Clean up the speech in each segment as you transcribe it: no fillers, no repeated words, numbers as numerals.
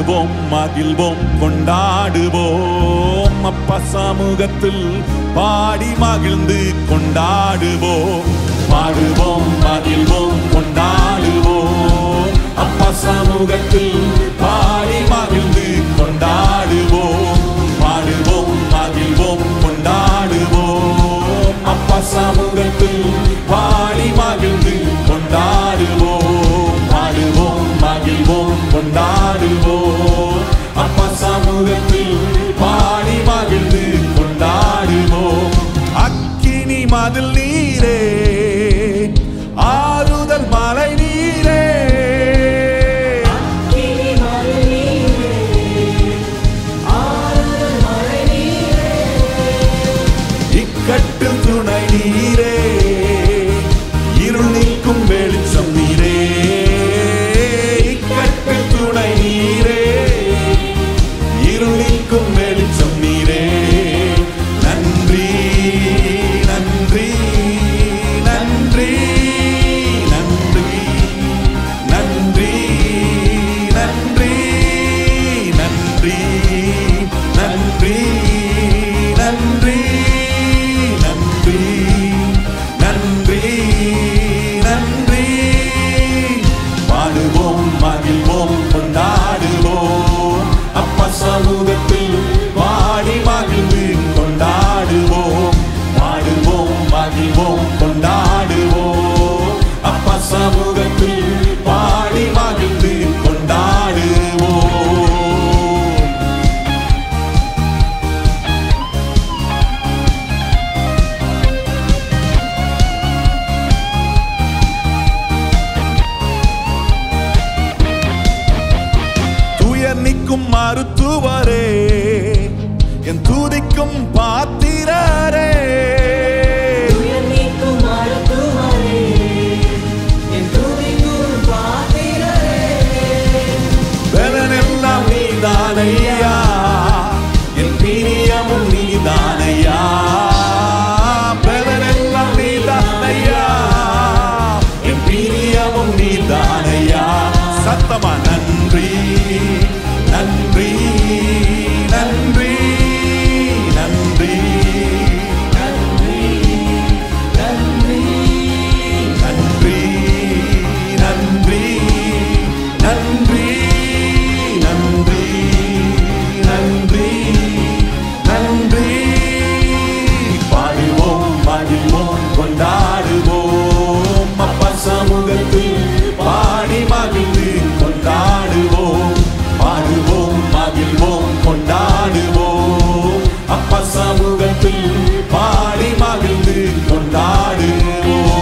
பாடுவோம் மகிழ்வோம் கொண்டாடுவோம் அப்பா சமூகத்தில் பாடி மகிழ்ந்து கொண்டாடுவோம். பாடுவோம் மகிழ்வோம் கொண்டாடுவோம் அப்பா சமூகத்தில் பாடி மகிழ்ந்து கொண்டாடுவோம். பாடுவோம் மகிழ்வோம் கொண்டாடுவோம் அப்பா சமூகத்தில் பாடி மகிழ்ந்து கொண்டாடுவோம். பாடுவோம் மகிழ்வோம் கொண்டாடுவோம் அப்பா சமூகத்தில் பாடி மகிழ்ந்து கொண்டாடுவோம். அக்கினி மதில் நீரே ஆறுதல் மலை நீரே இக்கட்டில் துணை நீரே இருள் நீக்கும் வெளிச்சம் நீரே. இக்கட்டில் துணை நீரே இருள் நீக்கும் வெளிச்சம் நீரே. நன்றி நன்றி நன்றி நன்றி நன்றி நன்றி நன்றி நன்றி நன்றி நன்றி நன்றி நன்றி. பாடுவோம் மகிழ்வோம் கொண்டாடுவோம் அப்பா சமூகத்தில் பாடி மகிழ்ந்து கொண்டாடுவோம். பாடுவோம் மகிழ்வோம் கொண்டாடுவோம் அப்பா சமூகத்தில் பாடி மகிழ்ந்து கொண்டாடுவோம். துயர் நீக்கும் மருத்துவரே என் துதிக்கும் பாத்திரரே. துயர் நீக்கும் மருத்துவரே என் துதிக்கும் பாத்திரரே. பலனெல்லாம் நீதானையா என் பிரியமும் நீதானையா. பலனெல்லாம் நீதானையா என் பிரியமும் நீதானையா. சத்தமா நன்றி நன்றி நன்றி நன்றி நன்றி நன்றி நன்றி நன்றி நன்றி நன்றி நன்றி நன்றி. பாடுவோம் மகிழ்வோம் கொண்டாடுவோம் அப்பா சமூகத்தில் பாடி மகிழ்ந்து கொண்டாடுவோம். பாடுவோம் மகிழ்வோம் கொண்டாடுவோம் அப்பா சமூகத்தில் பாடி மகிழ்ந்து கொண்டாடுவோம்.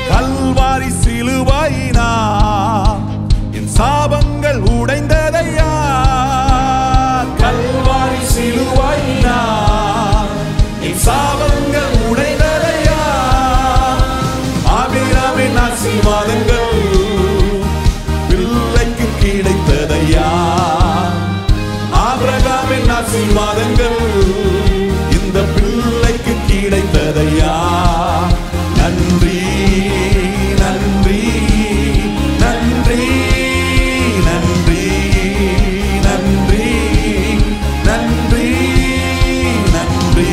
கல்வாரி சிலுவையினா என் சாபங்கள் உடைந்ததையா. கல்வாரி சிலுவையினா என் சாபங்கள் உடைந்ததையா. ஆபிரகாமின் ஆசீர்வாதங்கள் பிள்ளைக்கு கிடைத்ததையா. ஆபிரகாமின் ஆசீர்வாதங்கள் இந்த பிள்ளைக்கு கிடைத்ததையா. நன்றி நன்றி நன்றி நன்றி நன்றி நன்றி நன்றி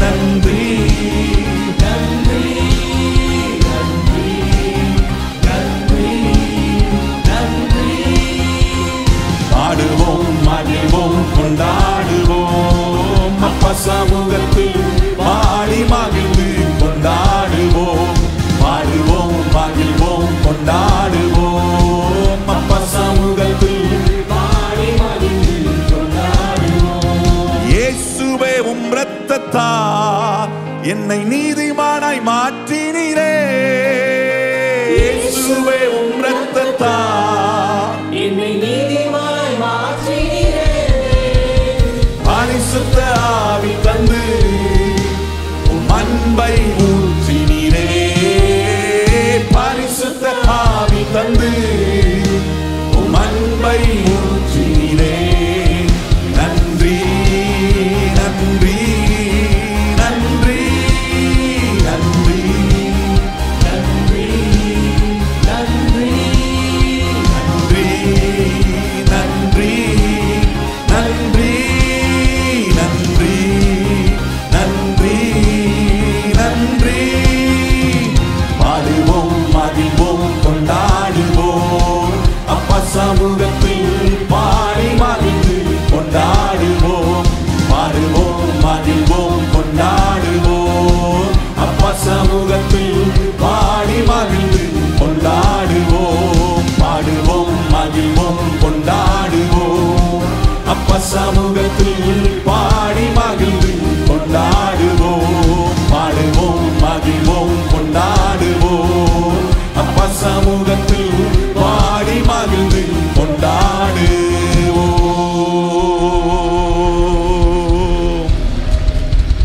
நன்றி நன்றி நன்றி நன்றி நன்றி. பாடுவோம் மகிழ்வோம் கொண்டாடுவோம் அப்பா சமூகத்தில் பாடி மகிழ்ந்து கொண்டாடுவோம். பாடுவோம் மகிழ்வோம் கொண்டாடுவோம் அப்பா சமூகத்தில் பாடி மகிழ்ந்து கொண்டாடுவோம். இயேசுவே உம் இரத்தத்தால் என்னை நீதிமானாய் மாற்றினீரே. இயேசுவே உம் இரத்தத்தால் என்னை நீதிமானாய் மாற்றினீரே. பரிசுத்த ஆவி தந்து உம் அன்பை ஊற்றினீரே. பரிசுத்த ஆவி தந்து உம் அன்பை ஊற்றினீரே. சமூகத்தில் பாடி மகிழ்ந்து கொண்டாடுவோம், பாடுவோம், மகிழ்வோம், கொண்டாடுவோம். அப்பா சமூகத்தில் பாடி மகிழ்ந்து கொண்டாடுவோம்.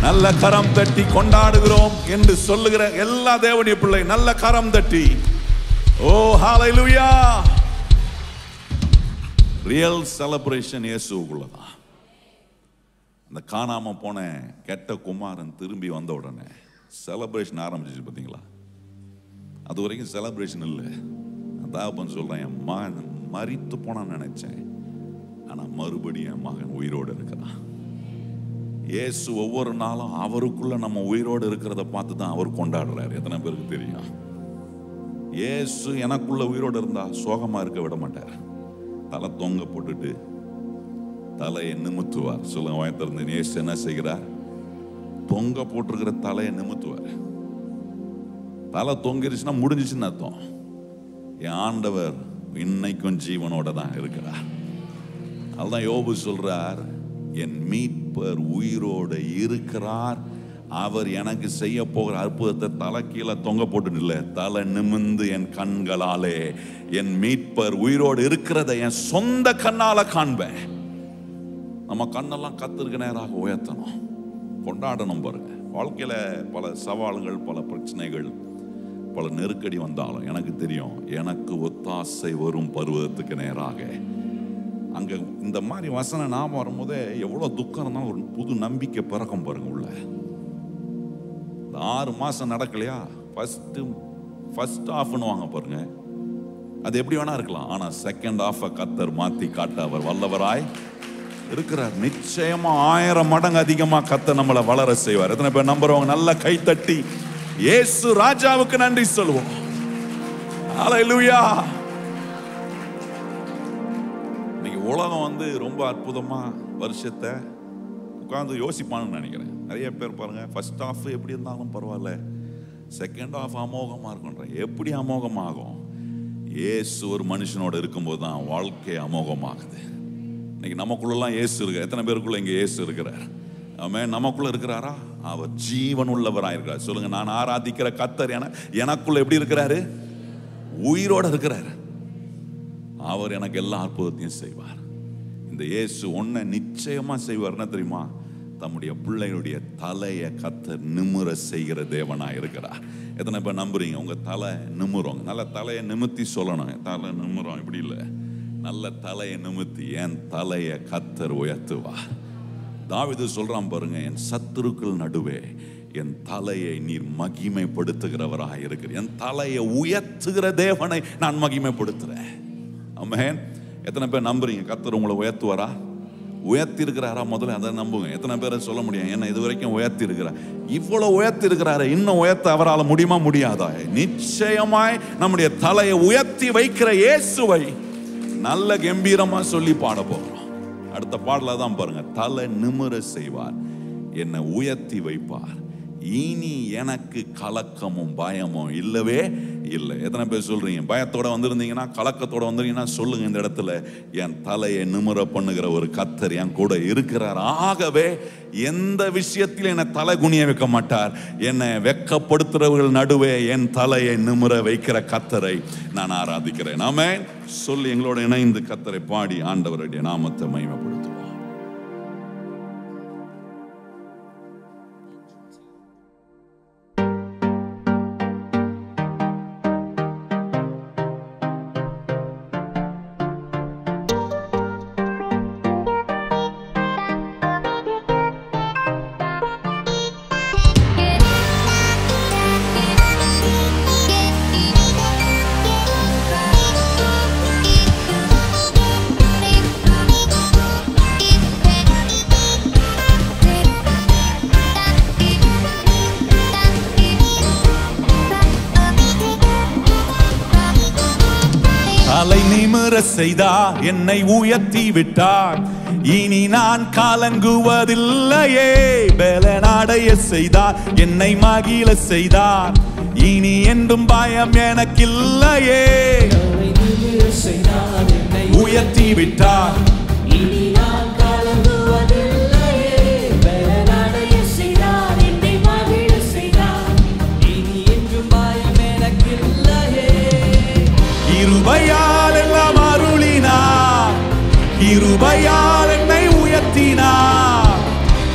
நல்ல கரம் தட்டி கொண்டாடுகிறோம் என்று சொல்லுகிற எல்லா தேவனுடைய பிள்ளை நல்ல கரம் தட்டி ஓ ஹalleluya. Real celebration இயேசுவுக்குள்ளதான். இந்த காணாம போன கெட்ட குமாரன் திரும்பி வந்த உடனே செலிப்ரேஷன் ஆரம்பிச்சிச்சு. பார்த்தீங்களா? அது வரைக்கும் செலிப்ரேஷன் இல்லை. அதான் சொல்றேன், என் மகன் மரித்து போனான்னு நினைச்சேன், ஆனா மறுபடியும் என் மகன் உயிரோடு இருக்கிறான். இயேசு ஒவ்வொரு நாளும் அவருக்குள்ள நம்ம உயிரோடு இருக்கிறத பார்த்து தான் அவர் கொண்டாடுறாரு. எத்தனை பேருக்கு தெரியும்? இயேசு எனக்குள்ள உயிரோடு இருந்தா சோகமா இருக்க விட மாட்டார். தலை தொங்க போட்டுட்டு தலையை நிமித்துவார். சொல்லுங்க வாய்த்திருந்து, இயேசு என்ன செய்கிறார்? தொங்க போட்டிருக்கிற தலையை நிமித்துவார். தலை தொங்கிருச்சுன்னா முடிஞ்சிச்சுன்னு அர்த்தம். என் ஆண்டவர் இன்னைக்கும் ஜீவனோட தான் இருக்கிறார். அதுதான் யோபு சொல்றார், என் மீட்பர் உயிரோடு இருக்கிறார், அவர் எனக்கு செய்ய போகிற அற்புதத்தை தலை கீழே தொங்க போட்டு இல்ல, தலை நிமிந்து என் கண்களாலே என் மீட்பர் உயிரோடு இருக்கிறத என் சொந்த கண்ணால காண்பேன். நம்ம கண்ணெல்லாம் கர்த்தருக்கு நேராக உயர்த்தணும், கொண்டாடணும். பாருங்க, வாழ்க்கையில பல சவால்கள், பல பிரச்சனைகள், பல நெருக்கடி வந்தாலும் எனக்கு தெரியும், எனக்கு ஒத்தாசை வரும் பருவத்துக்கு நேராக. அங்க இந்த மாதிரி வசனம் நாம வரும்போதே எவ்வளவு துக்கம் இருந்தாலும் ஒரு புது நம்பிக்கை பிறக்கும். பாருங்க, உள்ள 6 மாசம் நடக்கலையா, ஃபர்ஸ்ட் ஆஃப்னு வாங்க பாருங்க, அது எப்படி வேணா இருக்கலாம். ஆனா செகண்ட் ஆஃப் கர்த்தர் மாத்தி காட்ட அவர் வல்லவராய் இருக்கிறார். நிச்சயமா 1000 மடங்கு அதிகமா கர்த்தர் நம்மளை வளர செய்வார். எத்தனை பேர் நம்புறவங்க நல்ல கை தட்டி இயேசு ராஜாவுக்கு நன்றி சொல்லுவோம். ஹல்லேலூயா. இன்னைக்கு உலகம் ரொம்ப அற்புதமா வருஷத்தை உட்கார்ந்து யோசிப்பான்னு நினைக்கிறேன். நிறைய பேர் பாருங்க, ஃபர்ஸ்ட் ஆஃப் எப்படி இருந்தாலும் பரவாயில்ல, செகண்ட் ஆஃப் அமோகமா இருக்குன்ற. எப்படி அமோகமாகும்? இயேசு ஒரு மனுஷனோட இருக்கும்போது தான் வாழ்க்கை அமோகமாகுது. இன்னைக்கு நமக்குள்ளலாம் இயேசு இருக்கு. எத்தனை பேருக்குள்ள இங்க இயேசு இருக்கிறார்? ஆமென். நமக்குள்ள இருக்கிறாரா? அவர் ஜீவன் உள்ளவராக இருக்கிறார். சொல்லுங்க, நான் ஆராதிக்கிற கர்த்தர் எனக்குள்ள எப்படி இருக்கிறாரு? உயிரோட இருக்கிறார். அவர் எனக்கு எல்லா அற்புதத்தையும் செய்வார். இந்த இயேசு ஒன்ன நிச்சயமா செய்வார். என்ன தெரியுமா? தம்முடைய பிள்ளைகளுடைய தலையை கர்த்தர் நிமிர செய்கிற தேவனா இருக்கிறார். எத்தனை பேர் நம்புறீங்க? உங்க தலை நிமிரும். நல்ல தலையை நிமித்தி சொல்லணும், தலை நிமிரும். இப்படி இல்லை, நல்ல தலையை நிமித்தி என் தலையை கர்த்தர் உயர்த்துவார். தாவீது சொல்றான் பாருங்க, என் சத்துருக்கள் நடுவே என் தலையை நீர் மகிமைப்படுத்துகிறவராக இருக்கிற, என் தலையை உயர்த்துகிற தேவனை நான் மகிமைப்படுத்துறேன். ஆமென். எத்தனை பேர் நம்புறீங்க கர்த்தர் உங்களை உயர்த்துவாரா? உயர்த்தி இருக்கிறாரா? முதல்ல அதை நம்புங்க. எத்தனை பேரை சொல்ல முடியும், என்ன இது வரைக்கும் உயர்த்தி இருக்கிறார், இவ்வளவு உயர்த்தி இருக்கிறாரு, இன்னும் உயர்த்த அவரால் முடியுமா? முடியாதா? நிச்சயமாய் நம்முடைய தலையை உயர்த்தி வைக்கிற இயேசுவை நல்ல கம்பீரமா சொல்லி பாட போகிறோம். அடுத்த பாடல தான் பாருங்க, தலை நிமிர செய்வார், என்னை உயர்த்தி வைப்பார், இனி எனக்கு கலக்கமும் பயமும் இல்லவே இல்லை. எத்தனை பேர் சொல்றீங்க? பயத்தோட வந்திருந்தீங்கன்னா, கலக்கத்தோட வந்திருந்தீங்கன்னா சொல்லுங்க, இந்த இடத்துல என் தலையை நிமிர பண்ணுகிற ஒரு கர்த்தர் என் கூட இருக்கிறார். ஆகவே எந்த விஷயத்திலும் என்னை தலை குனிய வைக்க மாட்டார். என்னை வெக்கப்படுத்துறவர்கள் நடுவே என் தலையை நிமிர வைக்கிற கர்த்தரை நான் ஆராதிக்கிறேன். ஆமென். சொல்லி எங்களோட இணைந்து கர்த்தரை பாடி ஆண்டவருடைய நாமத்தை மகிமைப்படுத்துவோம். தலை நிமிர செய்தார், என்னை உயர்த்தி விட்டார், இனி நான் கலங்குவதில்லையே. பலனடைய செய்தார், என்னை மகிழ செய்தார், இனி என்றும் பயம் எனக்கில்லையே. உயர்த்தி விட்டார், இனி நான் கிருபையால் என்னை உயர்த்தினார்,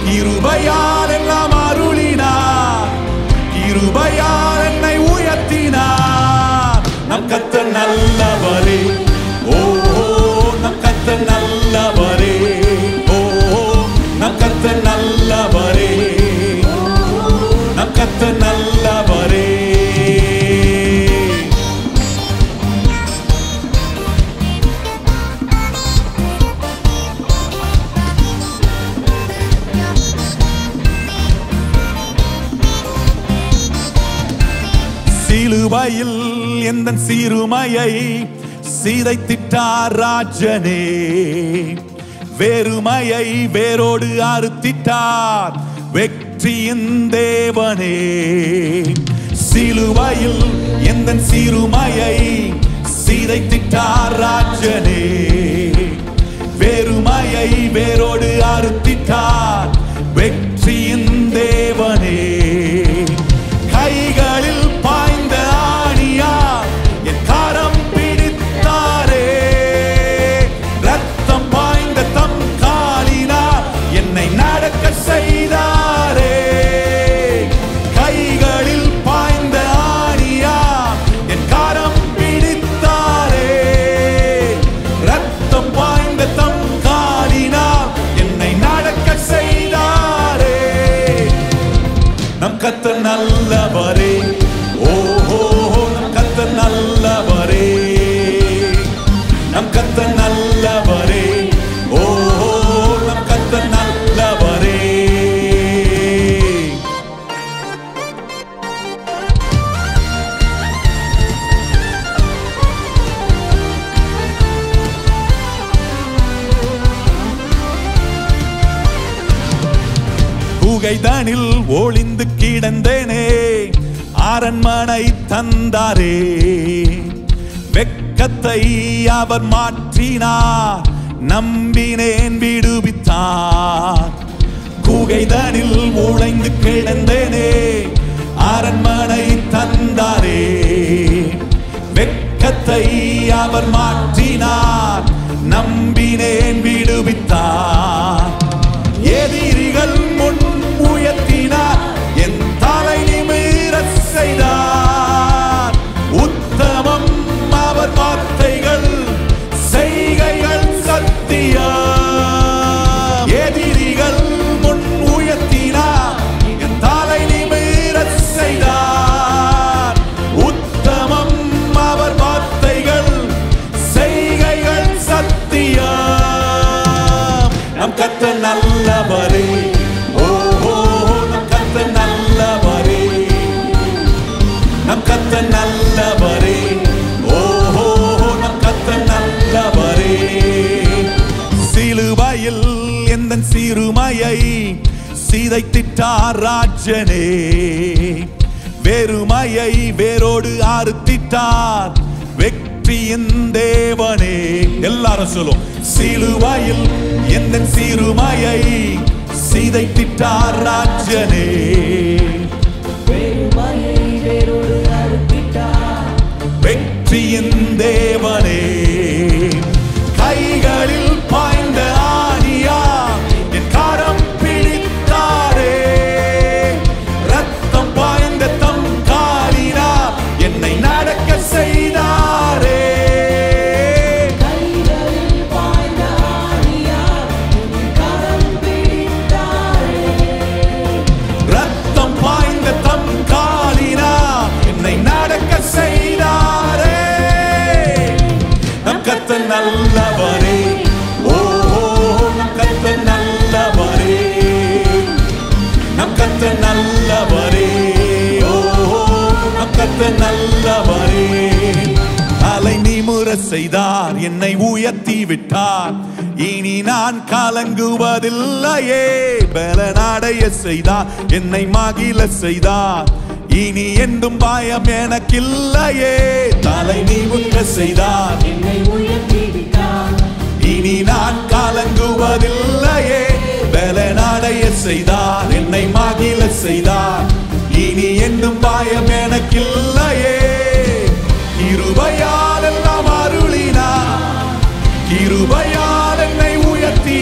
கிருபையால் எல்லாம் அருளினார், கிருபையால் என்னை உயர்த்தினார். நம் கர்த்தர் நல்லவரே, ஓ நம் கர்த்தர் நல்லவரே, ஓ நம் கர்த்தர் நல்லவரே, நம் கர்த்தர் நல்லவரே. சிலுவையில் எந்தன் சிறுமையை சிதைத்திட்டார் ராஜனே, வெறுமையை வேரோடு அறுத்திட்டார் வெற்றியின் தேவனே. சிலுவையில் எந்தன் சிறுமையை சிதைத்திட்டார் ராஜனே, வெறுமையை வேரோடு அறுத்திட்டார் வெற்றியின் தேவனே. கைகளில் பாய்ந்த ஆணியா என் காரம் பிடித்தாரே, ரத்தம் பாய்ந்த தம் காலினார் என்னை நடக்க செய்தாரே. கைகளில் பாய்ந்த ஆணியா என் காரம் பிடித்தாரே, ரத்தம் பாய்ந்த தம் காலினார் என்னை நடக்க செய்தாரே. நம் கர்த்தர் நல்லவரே, ஓஹோ நம் கர்த்தர் நல்லவரே, நம் கர்த்தர் நல்லவரே, ஓஹோ நம் கர்த்தர் நல்லவரே. குகைதனில் ஒளிந்து கிடந்தேனே, அரண்மனை தந்தாரே. வெட்கத்தை அவர் மாற்றினார், நம்பினேன் விடுவித்தார். குகைதனில் ஒளிந்து கிடந்தேனே, அரண்மனை தந்தாரே. வெட்கத்தை அவர் மாற்றினார், நம்பினேன் விடுவித்தார். எதிரிகள் முன் உயர்த்தினார், என் தலை நிமிரச் செய்தார். உத்தமம் அவர் வார்த்தைகள், செய்கைகள் சத்தியம். எதிரிகள் முன் உயர்த்தினார், என் தலை நிமிரச் செய்தார். உத்தமம் அவர் வார்த்தைகள், செய்கைகள் சத்தியம். நம் கர்த்தர் நல்லவரே, ஓஹோ நம் கர்த்தர் நல்லவரே, நம் கர்த்தர் நல்லவரே, ஓஹோ நம் கர்த்தர் நல்லவரே. சிலுவையில் எந்தன் சிறுமையை சிதைத்திட்டார் ராஜனே, வெறுமையை வேரோடு அறுத்திட்டார் வெற்றியின் தேவனே. எல்லாரும் சொல்லும், சிலுவையில் எந்தன் சிறுமையை சிதைத்திட்டார் ராஜனே, வெறுமையை வேரோடு அறுத்திட்டார் வெற்றியின் தேவனே. கைகளில் பாய்ந்த ஆணியா என் காரம் பிடித்தாரே, ரத்தம் பாய்ந்த தம் காலினார் என்னை நடக்க செய்தாரே. கைகளில் பாய்ந்த ஆணியார் என் கரம் பிடித்தாரே, ரத்தம் பாய்ந்த தம் காலினார் என்னை நடக்க செய்தாரே. நம் கர்த்தர் நல்லவரே, ஓஹோ நம் கர்த்தர் நல்லவரே, நம் கர்த்தர் நல்லவரே, ஓஹோ நம் கர்த்தர் நல்லவரே. அலை நிமிர செய்தார், என்னை உயர்த்தி விட்டார், இனி நான் கலங்குவதில்லையே. பலனடைய செய்தார், என்னை மகிழ செய்தார், இனி என்றும் பயம் எனக்கில்லையே. தலை நிமிர செய்தார், என்னை உயர்த்தி விட்டார், இனி நான் கலங்குவதில்லையே. பலனடைய செய்தார், என்னை மகிழ செய்தார், இனி என்றும் பயம் எனக்கில்லையே. கிருபையால் எல்லாம் அருளினார், கிருபையால் என்னை உயர்த்தி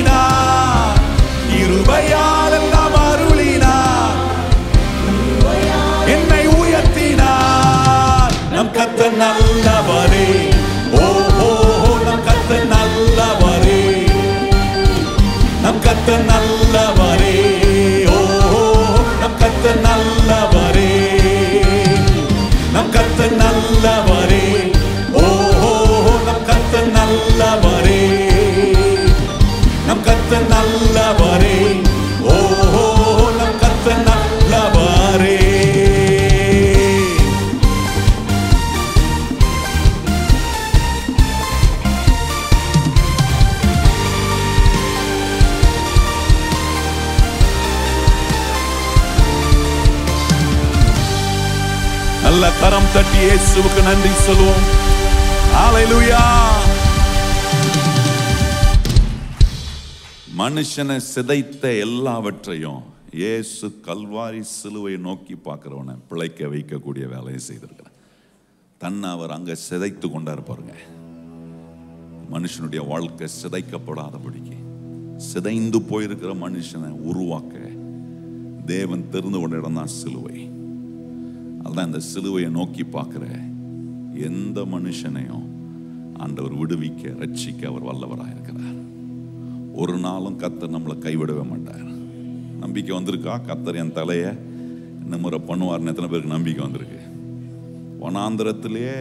நல்லவரே. ஓ ஓ நம் கர்த்தர் நல்லவரே, நம் கர்த்தர் நல்லவரே. ஓ நம் கர்த்தர் நல்லவரே, நம் கர்த்தர் நல்லவரே. ஓ நம் கர்த்தர் நல்லவரே, நம் கர்த்தர் நல்லவரே. ஓ நம் கர்த்தர் நல்லவரே. நல்ல கரம் தட்டி இயேசுவுக்கு நன்றி சொல்லுவோம். ஹல்லேலூயா. மனுஷனை சிதைத்த எல்லாவற்றையும் இயேசு கல்வாரி சிலுவை நோக்கி பார்க்கிறவனை பிழைக்க வைக்கக்கூடிய வேலையை செய்திருக்கிறார். தன்னை அவர் அங்க சிதைத்து கொண்டார் பாருங்க. மனுஷனுடைய வாழ்க்கை சிதைக்கப்படாதபடிக்கு, சிதைந்து போயிருக்கிற மனுஷனை உருவாக்க தேவன் தெரிந்து கொண்ட இடம் தான் சிலுவை. அதுதான் இந்த சிலுவையை நோக்கி பார்க்கிற எந்த மனுஷனையும் ஆண்டவர் விடுவிக்க, ரட்சிக்க அவர் வல்லவராக இருக்கிறார். ஒரு நாளும் கர்த்தர் நம்மளை கைவிடவே மாட்டார். நம்பிக்கை வந்திருக்கா? கர்த்தர் என் தலையை இந்த முறை பண்ணுவார்னு எத்தனை பேருக்கு நம்பிக்கை வந்திருக்கு? வனாந்திரத்திலே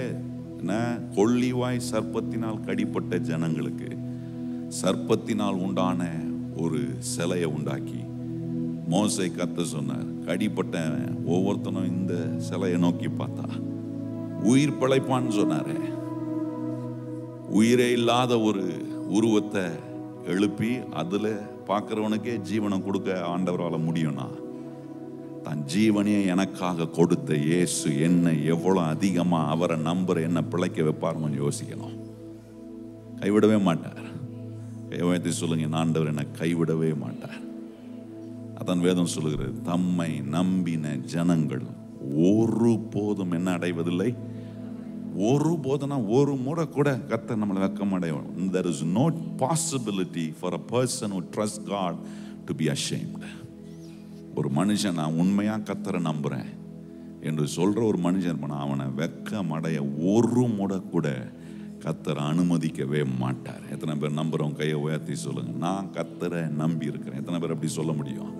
என்ன கொள்ளிவாய் சர்ப்பத்தினால் கடிப்பட்ட ஜனங்களுக்கு சர்ப்பத்தினால் உண்டான ஒரு சிலையை உண்டாக்கி மோசே கர்த்தர் சொன்னார், கடிப்பட்ட ஒவ்வொருத்தனும் இந்த சிலையை நோக்கி பார்த்தா உயிர் பிழைப்பான்னு சொன்னாரு. உயிரே இல்லாத ஒரு உருவத்தை எழுப்பி அதுல பார்க்கிறவனுக்கே ஜீவனை கொடுக்க ஆண்டவரால் முடியும்னா, தன் ஜீவனையே எனக்காக கொடுத்த இயேசு என்ன எவ்வளவு அதிகமா அவரை நம்புற என்ன பிழைக்க வைப்பார்னு யோசிக்கணும். கைவிடவே மாட்டார். கைவிடத்தை சொல்லுங்க, ஆண்டவர் என்ன கைவிடவே மாட்டார். அதான் வேதம் சொல்லுகிறது, தம்மை நம்பின ஜனங்கள் ஒரு போதும் என்ன அடைவதில்லை. ஒரு போதுனா ஒரு முறை கூட கர்த்தர் நம்மளை வெக்கம் அடைவோம். There is no possibility for a person who trusts God to be ashamed. ஒரு மனுஷன் நான் உண்மையா கர்த்தரை நம்புறேன் என்று சொல்ற ஒரு மனுஷன் அவனை வெக்கம் அடைய ஒரு முறை கூட கர்த்தரை அனுமதிக்கவே மாட்டார். எத்தனை பேர் நம்புறோம்? கையை உயர்த்தி சொல்லுங்க, நான் கர்த்தரை நம்பி இருக்கிறேன். எத்தனை பேர் அப்படி சொல்ல முடியும்?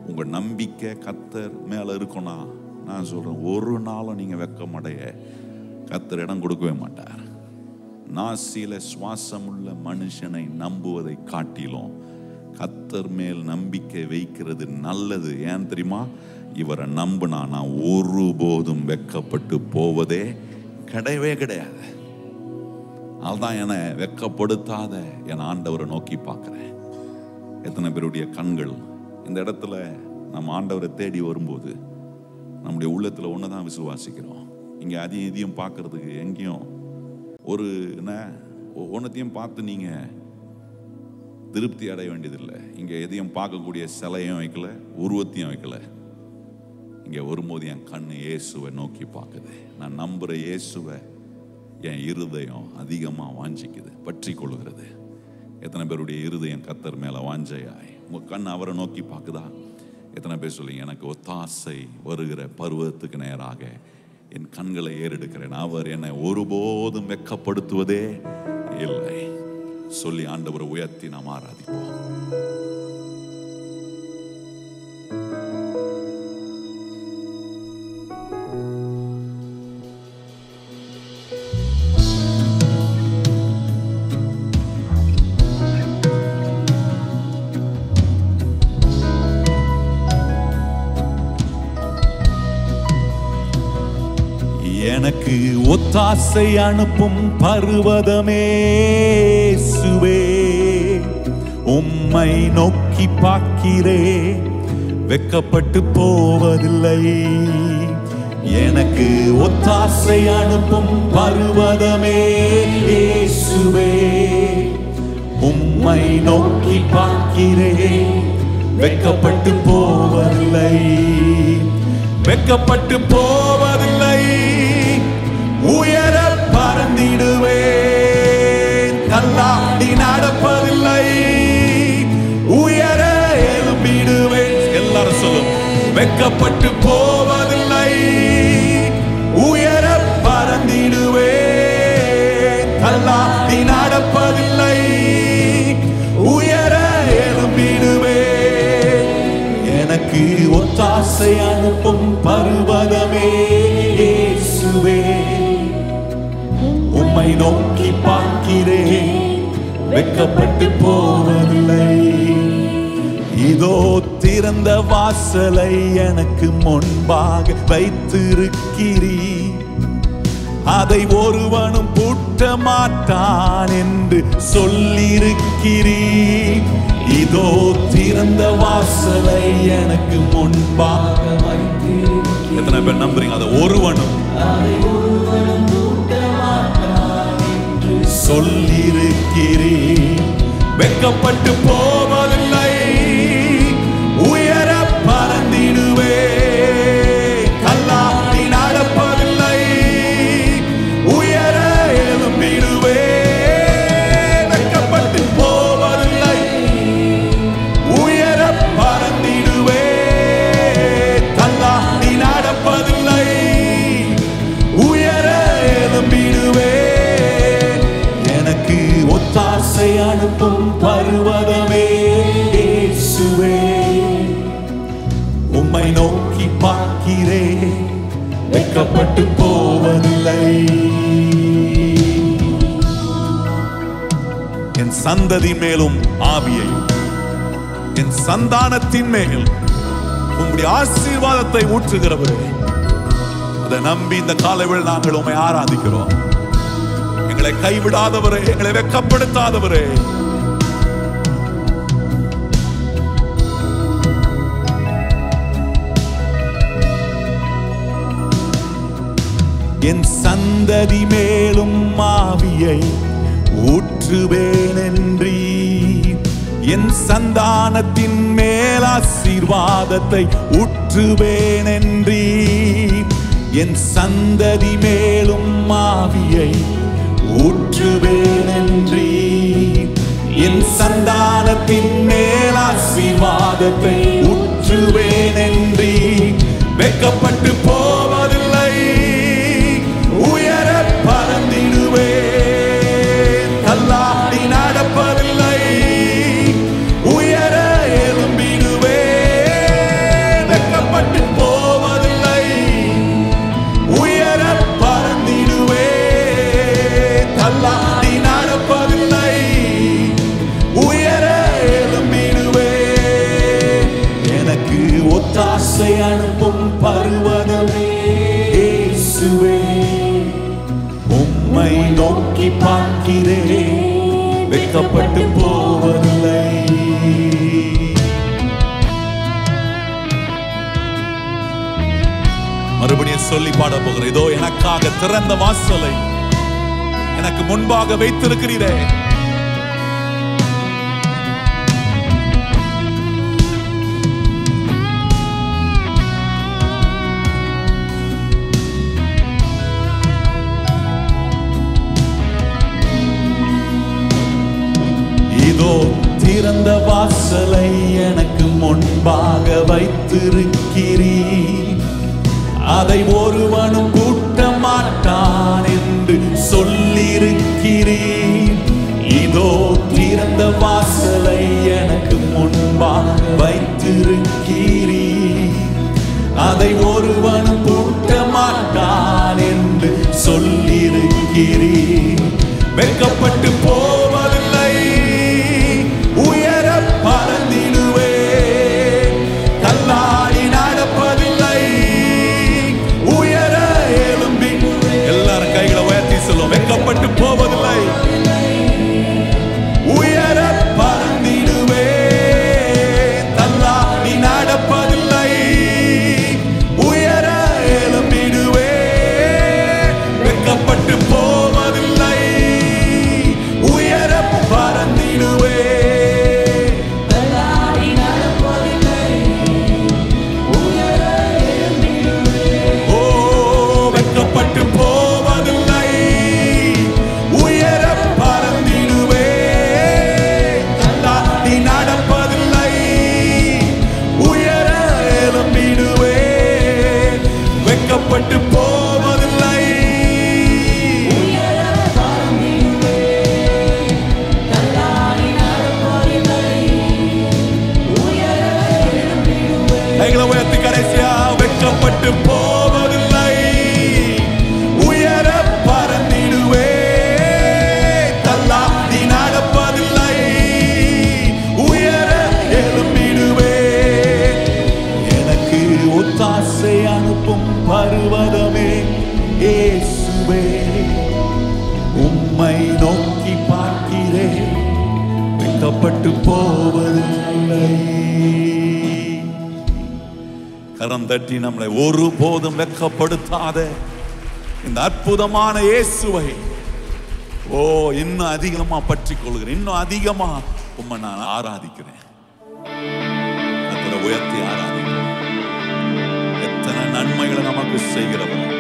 உங்க நம்பிக்கை கர்த்தர் மேல இருக்கும்னா நான் சொல்றேன், ஒரு நாளும் நீங்க வெக்கம் அடைய கர்த்தர் இடம் கொடுக்கவே மாட்டார். நாசியில சுவாசம் உள்ள மனுஷனை நம்புவதை காட்டிலும் கர்த்தர் மேல் நம்பிக்கை வைக்கிறது நல்லது. ஏன் தெரியுமா? இவரை நம்பினா நான் ஒருபோதும் வெக்கப்பட்டு போவதே கிடையவே கிடையாது. அதுதான் என்னை வெக்கப்படுத்தாத என் ஆண்டவரை நோக்கி பார்க்கிறேன். எத்தனை பேருடைய கண்கள் இந்த இடத்துல நம்ம ஆண்டவரை தேடி வரும்போது நம்முடைய உள்ளத்துல ஒண்ணுதான் விசுவாசிக்கிறோம். இங்க அதையும் இதையும் பார்க்கறதுக்கு எங்கேயும் ஒரு ஒன்னத்தையும் பார்த்து நீங்க திருப்தி அடைய வேண்டியதில்லை. இங்க எதையும் பார்க்கக்கூடிய சிலையும் வைக்கல, உருவத்தையும் வைக்கல. இங்க வரும்போது என் கண்ணு இயேசுவை நோக்கி பார்க்குது. நான் நம்புற இயேசுவை என் இருதயம் அதிகமா வாஞ்சிக்குது, பற்றி கொள்ளுகிறது. எத்தனை பேருடைய இருதயம் கர்த்தர் மேல வாஞ்சையாய் உங்க கண் அவரை நோக்கி பார்க்குதா? எத்தனை பேர் சொல்லுங்க, எனக்கு ஒத்தாசை வருகிற பருவத்துக்கு நேராக என் கண்களை ஏறெடுக்கிறேன், அவர் என்னை ஒருபோதும் வெக்கப்படுத்துவதே இல்லை சொல்லி ஆண்டவரை உயர்த்தி நாம் ஆராதிப்போம். எனக்கு ஒத்தாசை அனுப்பும் பர்வதமே இயேசுவே, உம்மை நோக்கி பார்க்கிறே வெக்கப்பட்டு போவதில்லை. எனக்கு ஒத்தாசை அனுப்பும் பர்வதமே இயேசுவே, உம்மை நோக்கி பார்க்கிறே வெக்கப்பட்டு போவதில்லை. வெக்கப்பட்டு போவதில்லை, உயர பறந்திடுவேன், தள்ளாடி நடப்பதில்லை, உயர எழும்பிடுவேன். எல்லாரும் சொல்லும், வெக்கப்பட்டு போவதில்லை, உயர பறந்திடுவேன், வெட்கப்பட்டு போவதில்லை. இதோ திறந்த வாசலை எனக்கு முன்பாக வைத்திருக்கிறீர், அதை ஒருவனும் பூட்ட மாட்டான் என்று சொல்லியிருக்கிறீர். இதோ திறந்த வாசலை எனக்கு முன்பாக வைத்திருக்கிறீர். எத்தனை பேர் நம்புறீங்க? அதை ஒருவனும் பூட்ட மாட்டான் என்று சொல்லியிருக்கிறீர். வெட்கப்பட்டு போவதில்லை, உயர பறந்திடுவே, கல்லாடி நடப்பதில்லை, உயர எழும்பிடுவே. வெட்கப்பட்டு போவதில்லை, உயர பறந்திடுவே, கல்லாடி நடப்பதில்லை, உயர எழும்பிடுவே. எனக்கு ஒத்தாசை அனுப்பும் பர்வதமே இயேசுவே, உம்மை நோக்கி பார்க்கிறேன், வெட்கப்பட்டு போவதில்லை. என் சந்ததி மேலும் ஆவியை, என் சந்தானத்தின் மேல் உங்களுடைய ஆசீர்வாதத்தை ஊற்றுகிறவரே, அதை நம்பி இந்த காலையில் நாங்கள் உம்மை ஆராதிக்கிறோம். எங்களை கைவிடாதவரே, எங்களை வெட்கப்படுத்தாதவரே, என் சந்ததி மேலும் ஆவியை ஊற்றுவேன் என்றீர், என் சந்தானத்தின் மேல் ஆசீர்வாதத்தை ஊற்றுவேன் என்றீர், என் சந்ததி மேலும் ஆவியை ஊற்றுவேன் என்றீர், என் சந்தானத்தின் மேல் ஆசீர்வாதத்தை ஊற்றுவேன் என்றீர். வெட்கப்பட்டு போவதில்லை, உயர பறந்திடுவேன், கல்லாடி நடப்பதில்லை, உயர எழும்பிடுவேன். வெட்கப்பட்டு போவதில்லை, உயர பறந்திடுவேன், கல்லாடி நடப்பதில்லை, உயர எழும்பிடுவேன். எனக்கு ஒத்தாசை அனுப்பும் பர்வதமே இயேசுவே, உம்மை நோக்கி பார்க்கிறேன், வெட்கப்பட்டு போவதில்லை. மறுபடியும் சொல்லி பாட போகிறேன். இதோ எனக்காக திறந்த வாசலை எனக்கு முன்பாக வைத்திருக்கிறீரே, இதோ திறந்த வாசலை எனக்கு முன்பாக வைத்திருக்கிறீர், அதை ஒருவனும் பூட்ட மாட்டான் என்று சொல்லியிருக்கிறீர். இதோ திறந்த வாசலை எனக்கு முன்பாக வைத்திருக்கிறீர், அதை ஒருவனும் பூட்ட மாட்டான் என்று சொல்லியிருக்கிறீர். வெட்கப்பட்டு போவதில்லை, உயர பறந்திடுவேன், கல்லாடி நடப்பதில்லை, உயர எழும்பி. எல்லாரும் கைகளை உயர்த்தி சொல்லுவோம். வெட்கப்பட்டு போவதில்லை, உயர பறந்திடுவேன், கல்லாடி நடப்பதில்லை, உயர எழும்பிடுவேன். வெட்கப்பட்டு போவதில்லை, உயர பறந்திடுவேன், கல்லாடி நடப்பதில்லை, உயர எழும்பிடுவேன். ஓ, வெட்கப்பட்டு போவதில்லை, உயர பறந்திடுவேன், கல்லாடி நடப்பதில்லை, உயர எழும்பிடுவேன். வெட்கப்பட்டு போவதில்லை, உயர பறந்திடுவேன், கல்லாடி நடப்பதில்லை, உயர எழும்பிடுவேன். கைகளை உயர்த்தி கடைசியா, வெட்கப்பட்டு போவதில்லை, உயர பறந்திடுவேன், கல்லாடி நடப்பதில்லை, கரம் தட்டி நம்மளை ஒருபோதும் வெட்கப்படுத்தாத இந்த அற்புதமான இயேசுவை இன்னும் அதிகமா பற்றி கொள்கிறேன், இன்னும் அதிகமா உம்மை நான் ஆராதிக்கிறேன். கர்த்தரை உயர்த்தி ஆராதிக்கிறேன். எத்தனை நன்மைகளை நமக்கு செய்கிறவர்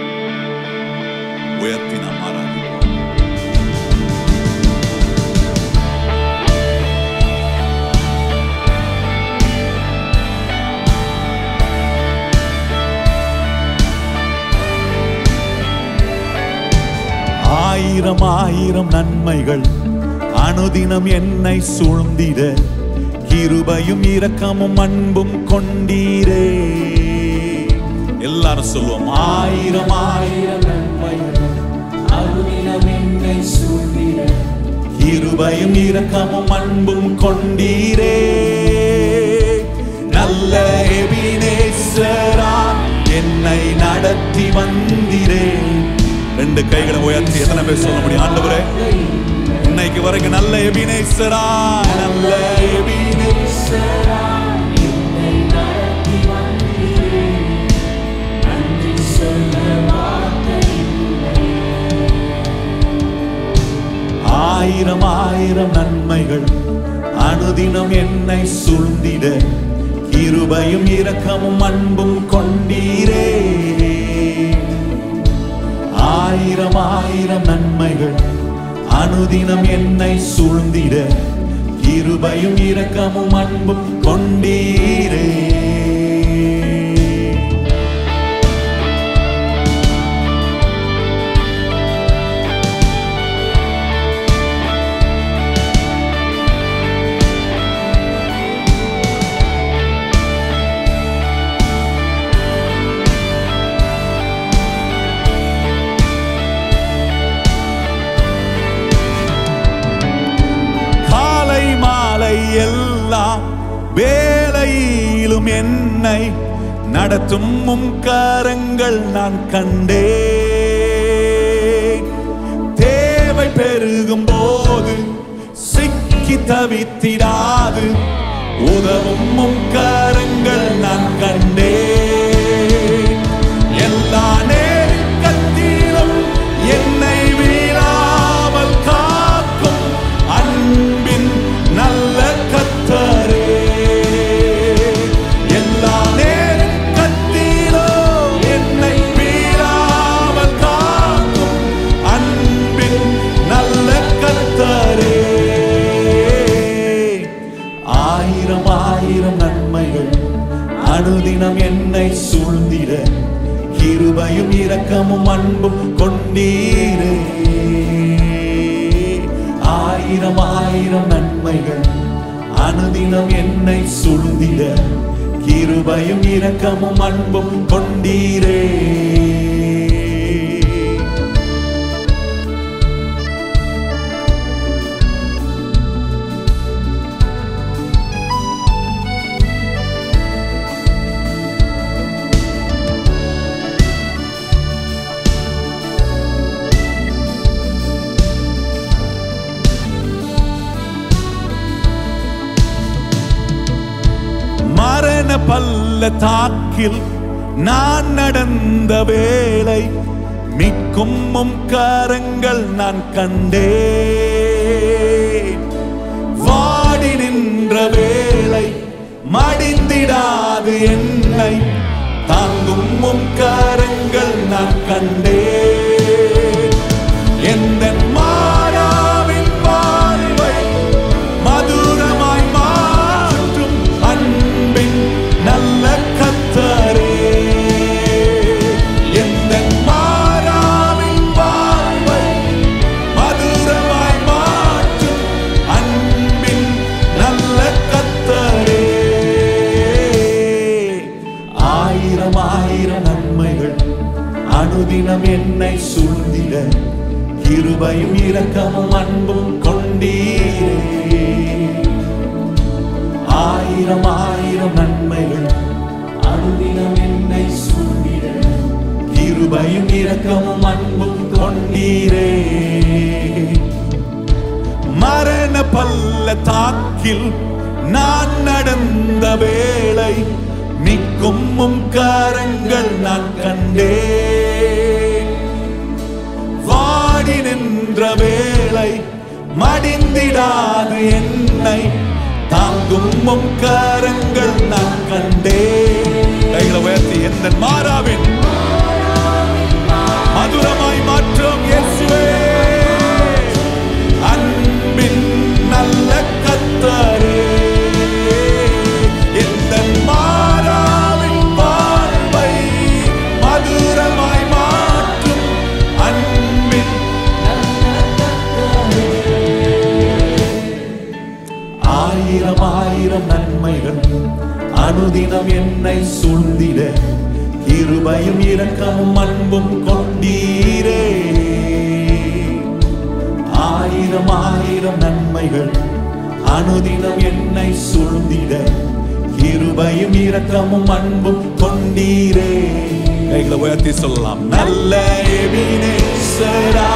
உயர்த்தி நாம் ஆராதிக்கிறோம். ஆயிரம் ஆயிரம் நன்மைகள் அனுதினம் என்னை சூழ்ந்திட கிருபையும் இரக்கமும் அன்பும் கொண்டீரே. எல்லாரும் சொல்லுவோம், ஆயிரம் ஆயிரம் நன்மைகள் அனுதினம் என்னை சூழ்ந்திட கிருபையும் இரக்கமும் அன்பும் கொண்டீரே. நல்ல எபினேசரா என்னை நடத்தி வந்தீரே. ரெண்டு கைகளை உயர்த்தி எத்தனை பேர் சொல்ல முடியும்? ஆண்டவரே, இன்னைக்கு வரைக்கும் நல்ல எபினேசரா, நல்ல எபினேசரா என்னை நடத்தி வந்தீரே. நன்றி சொல்ல வார்த்தை இல்லை. ஆயிரம் ஆயிரம் நன்மைகள் அனுதினம் என்னை சூழ்ந்திட கிருபையும் இரக்கமும் அன்பும் கொண்டீரே. ஆயிரம் ஆயிரம் நன்மைகள் அனுதினம் என்னை சூழ்ந்திட கிருபையும் இரக்கமும் அன்பும் கொண்டீரே. எல்லாம் வேளையிலும் என்னை நடத்தும் உம் கரங்கள் நான் கண்டேன். தேவை பெருகும் போது சிக்கி தவித்திடாது உதவும் உம் கரங்கள் நான் கண்டேன். எல்லா நேரத்திலும் என்னை வீழாமல் காக்கும் அன்பின் நல்ல கர்த்தரே. எல்லா நேரத்திலும் என்னை வீழாமல் காக்கும் அன்பின் நல்ல கர்த்தரே. ஆயிரம் ஆயிரம் நன்மைகள் அனுதினம் என்னை சூழ்ந்திட கிருபையும் இரக்கமும் அன்பும் கொண்டீரே. ஆயிரம் ஆயிரம் நன்மைகள் அனுதினம் என்னை சூழ்ந்திட கிருபையும் இரக்கமும் அன்பும் கொண்டீரே. பள்ளத்தாக்கில் நான் நடந்த வேளை மிக்கும் உம் கரங்கள் நான் கண்டேன். வாடி நின்ற வேளை மடிந்திடாது என்னை தாங்கும் உம் கரங்கள் நான் கண்டேன். எந்த மாறாவின் வாழ்வை மதுரமாய் மாற்றும் அன்பின் நல்ல கர்த்தரே. எந்த மாறாவின் வாழ்வை மதுரமாய் மாற்றும் அன்பின் நல்ல கர்த்தரே. ஆயிரம் ஆயிரம் நன்மைகள் அனுதினம் என்னை சூழ்ந்திட கிருபையும் இரக்கமும் அன்பும் கொண்டீரே. ஆயிரம் ஆயிரம் நன்மைகள் அனுதினம் என்னை சூழ்ந்திட கிருபையும் இரக்கமும் அன்பும் கொண்டீரே. மரண பள்ளத்தாக்கில் நான் நடந்த வேளை மிக்க தாங்கும் உம் கரங்கள் நான் கண்டேன். வாடி நின்ற வேளை மடிந்திடாது என்னை தாங்கும் உம் கரங்கள் நான் கண்டேன். கைகளை உயர்த்தி எந்த மாறாவின் மதுரமாய் மாற்றும் இயேசுவே, அன்பின் நல்ல கர்த்தரே, எந்த மாறாவின் வாழ்வை மதுரமாய் மாற்றும் அன்பின் ஆயிரம் ஆயிரம் நன்மைகள் அனுதினம் என்னை சூழ்ந்திட கிருபையும் இரக்கமும் அன்பும் கொண்டீரே. ஆயிரம் ஆயிரம் நன்மைகள் அனுதினம் என்னை சூழ்ந்திட கிருபையும் இரக்கமும் அன்பும் கொண்டீரே. கைகளை உயர்த்தி சொல்லலாம். நல்ல எபினேசரா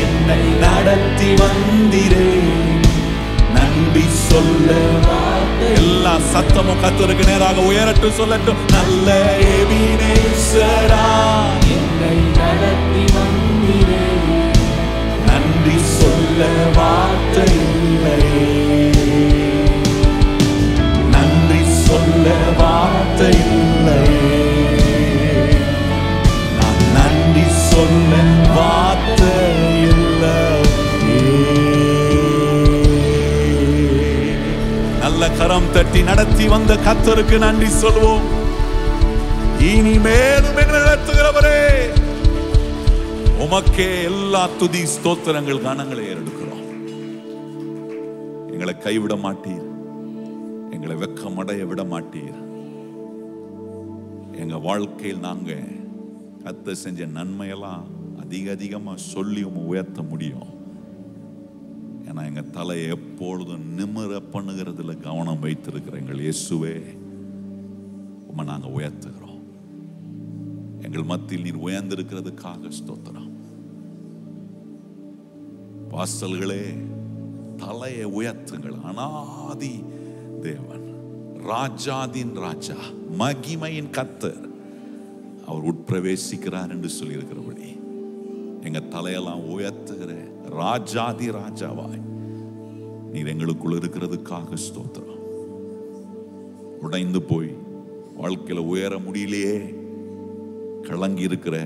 என்னை நடத்தி வந்தீரே, நன்றி சொல்ல எல்லா சத்தமும் கர்த்தருக்கு நேராக உயரட்டும், சொல்லட்டும். நல்ல எபினேசரா என்னை நடத்தி வந்தீரே, நன்றி சொல்ல வார்த்தை இல்லை, நன்றி சொல்ல வார்த்தை இல்லை, நான் நன்றி சொல்ல வார்த்தை இல்லை. நல்ல கரம் தட்டி நடத்தி வந்த கர்த்தருக்கு நன்றி சொல்வோம். இனிமேலும் எங்களை நடத்துகிறவரே, உமக்கே எல்லா துதி ஸ்தோத்திரங்கள் கனங்களை ஏறெடுக்கிறோம். எங்களை கைவிட மாட்டீர், எங்களை வெக்கமடைய விட மாட்டீர். எங்க வாழ்க்கையில் நாங்க கர்த்தர் செஞ்ச நன்மையெல்லாம் அதிகமா சொல்லி உயர்த்த முடியும். ஏன்னா எங்க தலையை எப்பொழுதும் நிமிர பண்ணுகிறதுல கவனம் வைத்திருக்கிற எங்கள் இயேசுவே, உம்மை நாங்க உயர்த்துகிறோம். எங்கள் மத்தியில் நீர் உயர்ந்திருக்கிறதுக்காக ஸ்தோத்திரம். வாசல்களே தலையை உயர்த்துங்கள். அனாதி தேவன், ராஜாதின் ராஜா, மகிமையின் கர்த்தர் அவர் உட்பிரவேசிக்கிறார் என்று சொல்லி இருக்கிறபடி எங்க தலையெல்லாம் உயர்த்துகிற ராஜாதி ராஜாவாய் நீர் எங்களுக்குள்ள இருக்கிறதுக்காக ஸ்தோத்திரம். உடைந்து போய் வாழ்க்கையில உயர முடியலையே கலங்கி இருக்கிற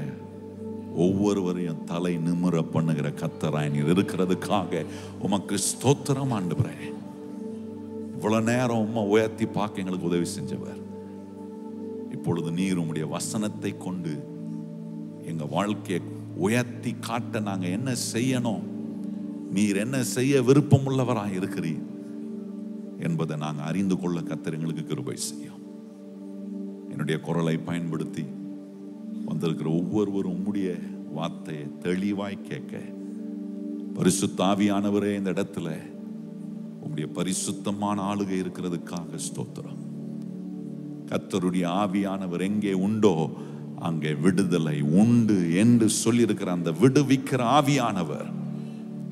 ஒவ்வொருவரையும் தலை நிமிர பண்ணுகிற கர்த்தராய் நீர் இருக்கிறதுக்காக உமக்கு ஸ்தோத்திரம் ஆண்டவரே. இவ்வளவு நேரம் உம்மை உயர்த்தி பார்க்க எங்களுக்கு உதவி செஞ்சவர், இப்பொழுது நீர் உம்முடைய வசனத்தை கொண்டு எங்க வாழ்க்கையை உயர்த்தி காட்ட நாங்க என்ன செய்யணும், நீர் என்ன செய்ய விருப்பம் உள்ளவராய் இருக்கிறீர் என்பதை நாங்க அறிந்து கொள்ள கர்த்தர் எங்களுக்கு கிருபை செய்யும். என்னுடைய குரலை பயன்படுத்தி வந்திருக்கிற ஒவ்வொருவரும் உம்முடைய வார்த்தையை தெளிவாய் கேட்க பரிசுத்த ஆவியானவரே இந்த இடத்துல உம்முடைய பரிசுத்தமான ஆளுகை இருக்கிறதுக்காக ஸ்தோத்திரம். கர்த்தருடைய ஆவியானவர் எங்கே உண்டோ அங்கே விடுதலை உண்டு என்று சொல்லி இருக்கிற அந்த விடுவிக்கிற ஆவியானவர்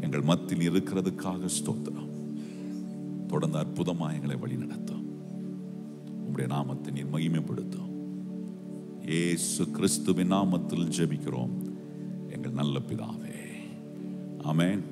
எங்கள் மத்தியில் இருக்கிறதுக்காக ஸ்தோத்திரம். தொடர்ந்து அற்புதமா எங்களை வழி நடத்தும். உம்முடைய நாமத்தை நீர் மகிமைப்படுத்தும். இயேசு கிறிஸ்துவின் நாமத்தில் ஜெபிக்கிறோம் எங்கள் நல்ல பிதாவே, ஆமென்.